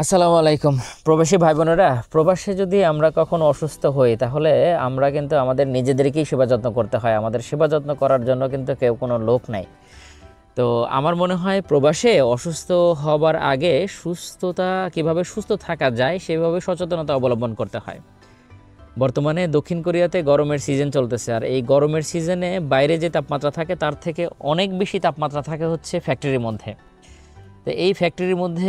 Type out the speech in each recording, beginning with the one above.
আসসালামু আলাইকুম প্রবাসী ভাই বোনেরা। প্রবাসে যদি আমরা কখনো অসুস্থ হই তাহলে আমরা কিন্তু আমাদের নিজেদেরকেই সেবা যত্ন করতে হয়। আমাদের সেবা যত্ন করার জন্য কিন্তু কেউ কোনো লোক নাই। তো আমার মনে হয় প্রবাসে অসুস্থ হবার আগে কিভাবে সুস্থ থাকা যায় সেভাবে সচেতনতা অবলম্বন করতে হয়। বর্তমানে দক্ষিণ কোরিয়াতে গরমের সিজন চলতেছে, আর এই গরমের সিজনে বাইরে যে তাপমাত্রা থাকে তার থেকে অনেক বেশি তাপমাত্রা থাকে হচ্ছে ফ্যাক্টরির মধ্যে। তো এই ফ্যাক্টরির মধ্যে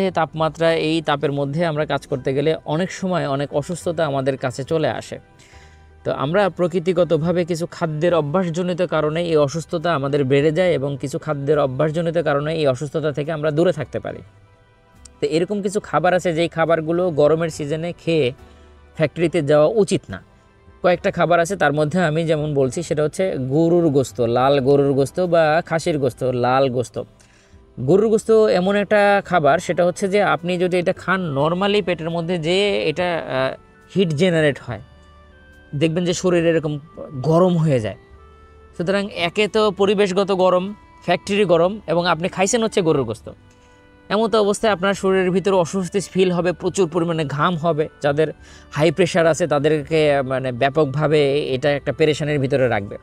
এই তাপের মধ্যে আমরা কাজ করতে গেলে অনেক সময় অনেক অসুস্থতা আমাদের কাছে চলে আসে। তো আমরা প্রকৃতিগতভাবে কিছু খাদ্যের অভ্যাসজনিত কারণে এই অসুস্থতা আমাদের বেড়ে যায় এবং কিছু খাদ্যের অভ্যাসজনিত কারণে এই অসুস্থতা থেকে আমরা দূরে থাকতে পারি। তো এরকম কিছু খাবার আছে যেই খাবারগুলো গরমের সিজনে খেয়ে ফ্যাক্টরিতে যাওয়া উচিত না। কয়েকটা খাবার আছে, তার মধ্যে আমি যেমন বলছি সেটা হচ্ছে গরুর গোস্ত, লাল গরুর গোস্ত বা খাসির গোস্ত, লাল গোস্ত। গরুর গোস্ত এমন একটা খাবার, সেটা হচ্ছে যে আপনি যদি এটা খান নর্মালি পেটের মধ্যে যে এটা হিট জেনারেট হয়, দেখবেন যে শরীর এরকম গরম হয়ে যায়। সুতরাং একে তো পরিবেশগত গরম, ফ্যাক্টরি গরম, এবং আপনি খাইছেন হচ্ছে গরুর গোস্ত। এমন তো অবস্থায় আপনার শরীরের ভিতরে অস্বস্তি ফিল হবে, প্রচুর পরিমাণে ঘাম হবে। যাদের হাই প্রেশার আছে তাদেরকে ব্যাপকভাবে এটা একটা পেরেশানির ভিতরে রাখবে।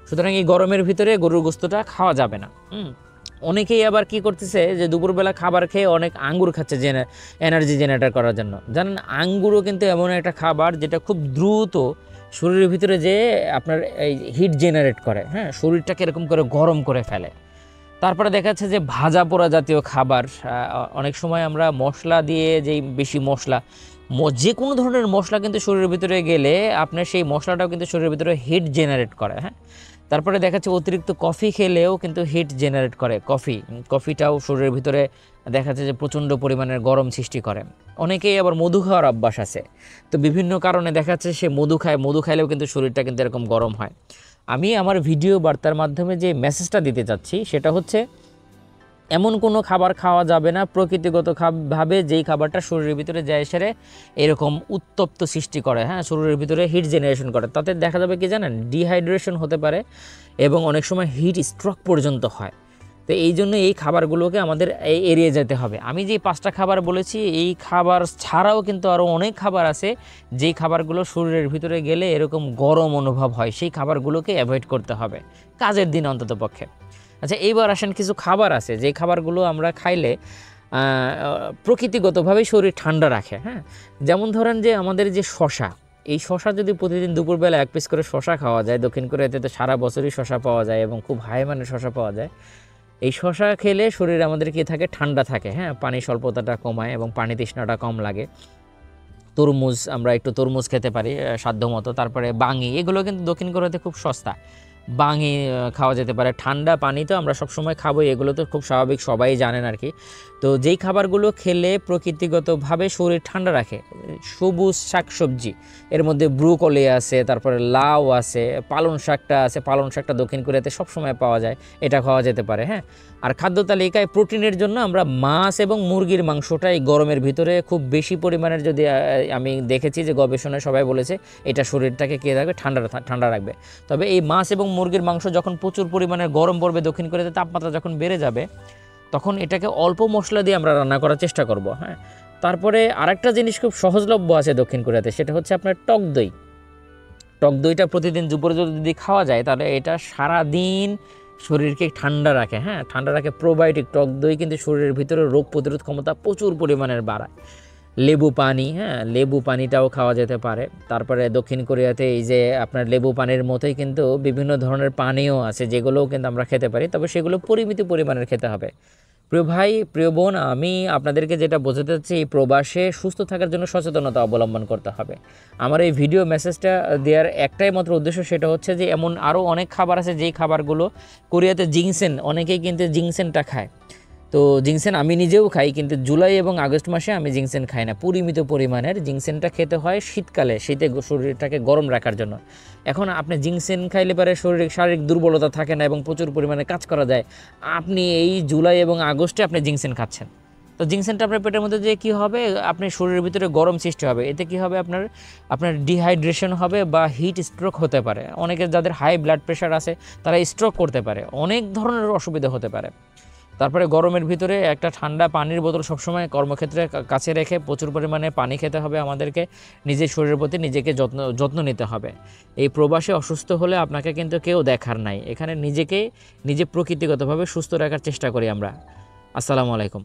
সুতরাং এই গরমের ভিতরে গরুর গোস্তটা খাওয়া যাবে না। অনেকেই আবার কি করতেছে যে দুপুরবেলা খাবার খেয়ে অনেক আঙ্গুর খাচ্ছে এনার্জি জেনারেট করার জন্য। জানেন, আঙ্গুরও কিন্তু এমন একটা খাবার যেটা খুব দ্রুত শরীরের ভিতরে যে আপনার এই হিট জেনারেট করে, শরীরটাকে এরকম করে গরম করে ফেলে। তারপরে দেখা যাচ্ছে যে ভাজা পোড়া জাতীয় খাবার, অনেক সময় আমরা মশলা দিয়ে যেই বেশি মশলা, যে কোনো ধরনের মশলা কিন্তু শরীরের ভিতরে গেলে আপনার সেই মশলাটাও কিন্তু শরীরের ভিতরে হিট জেনারেট করে। তারপরে দেখা যাচ্ছে অতিরিক্ত কফি খেলেও কিন্তু হিট জেনারেট করে। কফিটাও শরীরের ভিতরে দেখা যাচ্ছে যে প্রচণ্ড পরিমাণের গরম সৃষ্টি করে। অনেকেই আবার মধু খাওয়ার অভ্যাস আছে, তো বিভিন্ন কারণে দেখা যাচ্ছে সে মধু খাইলেও কিন্তু শরীরটা কিন্তু এরকম গরম হয়। আমি আমার ভিডিও বার্তার মাধ্যমে যে মেসেজটা দিতে চাচ্ছি সেটা হচ্ছে, এমন কোনো খাবার খাওয়া যাবে না প্রকৃতিগত ভাবে যেই খাবারটা শরীরের ভিতরে যায় সেরে এরকম উত্তপ্ত সৃষ্টি করে, শরীরের ভিতরে হিট জেনারেশন করে। তাতে দেখা যাবে কি জানেন, ডিহাইড্রেশন হতে পারে এবং অনেক সময় হিট স্ট্রোক পর্যন্ত হয়। তো এই জন্য এই খাবারগুলোকে আমাদের এড়িয়ে যেতে হবে। আমি যে 5টা খাবার বলেছি, এই খাবার ছাড়াও কিন্তু আরও অনেক খাবার আছে যেই খাবারগুলো শরীরের ভিতরে গেলে এরকম গরম অনুভব হয়, সেই খাবারগুলোকে অ্যাভয়েড করতে হবে কাজের দিন অন্তত পক্ষে। আচ্ছা, এইবার আসেন কিছু খাবার আছে যে খাবারগুলো আমরা খাইলে প্রকৃতিগতভাবেই শরীর ঠান্ডা রাখে। যেমন ধরেন যে আমাদের যে শশা, এই শশা যদি প্রতিদিন দুপুরবেলা 1 পিস করে শশা খাওয়া যায়, দক্ষিণ কোরিয়াতে তো সারা বছরই শশা পাওয়া যায় এবং খুব হাই মানের শশা পাওয়া যায়। এই শশা খেলে শরীর আমাদের কি থাকে, ঠান্ডা থাকে। পানি স্বল্পতাটা কমায় এবং পানি তৃষ্ণাটা কম লাগে। তরমুজ, আমরা একটু তরমুজ খেতে পারি সাধ্যমতো। তারপরে বাঙি, এগুলো কিন্তু দক্ষিণ কোরিয়াতে খুব সস্তা। বাঙি খাওয়া যেতে পারে। ঠান্ডা পানি তো আমরা সবসময় খাবো, এগুলো তো খুব স্বাভাবিক, সবাই জানেন আর কি। তো যেই খাবারগুলো খেলে প্রকৃতিগতভাবে শরীর ঠান্ডা রাখে, সবুজ শাকসবজি, এর মধ্যে ব্রুকলি আছে, তারপরে লাউ আছে, পালং শাকটা আছে। পালং শাকটা দক্ষিণ কোরিয়াতে সবসময় পাওয়া যায়, এটা খাওয়া যেতে পারে। আর খাদ্য তালিকায় প্রোটিনের জন্য আমরা মাছ এবং মুরগির মাংসটাই গরমের ভিতরে খুব বেশি পরিমাণের, যদি আমি দেখেছি যে গবেষণায় সবাই বলেছে এটা শরীরটাকে কে রাখবে, ঠান্ডা রাখবে। তবে এই মাছ এবং মুরগির মাংস যখন প্রচুর পরিমাণে গরম পড়বে, দক্ষিণ কোরিয়াতে তাপমাত্রা যখন বেড়ে যাবে, তখন এটাকে অল্প মশলা দিয়ে আমরা রান্না করার চেষ্টা করব। তারপরে আরেকটা জিনিস খুব সহজলভ্য আছে দক্ষিণ কোরিয়াতে, সেটা হচ্ছে আপনার টক দই। টক দইটা প্রতিদিন দুপুরে যদি খাওয়া যায় তাহলে এটা সারাদিন শরীরকে ঠান্ডা রাখে। ঠান্ডা রাখে। প্রোবায়োটিক টক দই কিন্তু শরীরের ভিতরে রোগ প্রতিরোধ ক্ষমতা প্রচুর পরিমাণের বাড়ায়। লেবু পানি, লেবু পানিটাও খাওয়া যেতে পারে। তারপরে দক্ষিণ কোরিয়াতে এই যে আপনার লেবু পানির মতোই কিন্তু বিভিন্ন ধরনের পানীয় আছে যেগুলোও কিন্তু আমরা খেতে পারি, তবে সেগুলো পরিমিত পরিমাণের খেতে হবে। প্রিয় ভাই, প্রিয় বোন, আমি আপনাদেরকে যেটা বোঝাতে চাচ্ছি, এই প্রবাসে সুস্থ থাকার জন্য সচেতনতা অবলম্বন করতে হবে। আমার এই ভিডিও মেসেজটা দেওয়ার একটাই মাত্র উদ্দেশ্য, সেটা হচ্ছে যে এমন আরও অনেক খাবার আছে যেই খাবারগুলো কোরিয়াতে জিংসেন, অনেকেই কিন্তু জিংসেনটা খায়। তো জিংসেন আমি নিজেও খাই, কিন্তু জুলাই এবং আগস্ট মাসে আমি জিংসেন খাই না। পরিমিত পরিমাণের জিংসেনটা খেতে হয় শীতকালে, শীতে শরীরটাকে গরম রাখার জন্য। এখন আপনি জিংসেন খাইলে পরে শারীরিক দুর্বলতা থাকে না এবং প্রচুর পরিমাণে কাজ করা যায়। আপনি এই জুলাই এবং আগস্টে আপনি জিংসেন খাচ্ছেন, তো জিংসেনটা আপনার পেটের মধ্যে যে কী হবে, আপনার শরীরের ভিতরে গরম সৃষ্টি হবে। এতে কী হবে, আপনার ডিহাইড্রেশন হবে বা হিট স্ট্রোক হতে পারে। অনেকের যাদের হাই ব্লাড প্রেশার আছে তারা স্ট্রোক করতে পারে, অনেক ধরনের অসুবিধা হতে পারে। তারপরে গরমের ভিতরে একটা ঠান্ডা পানির বোতল সবসময় কর্মক্ষেত্রে কাছে রেখে প্রচুর পরিমাণে পানি খেতে হবে আমাদেরকে, নিজের শরীরের প্রতি নিজেকে যত্ন নিতে হবে। এই প্রবাসে অসুস্থ হলে আপনাকে কিন্তু কেউ দেখার নাই, এখানে নিজে প্রকৃতিগতভাবে সুস্থ রাখার চেষ্টা করি আমরা। আসসালামু আলাইকুম।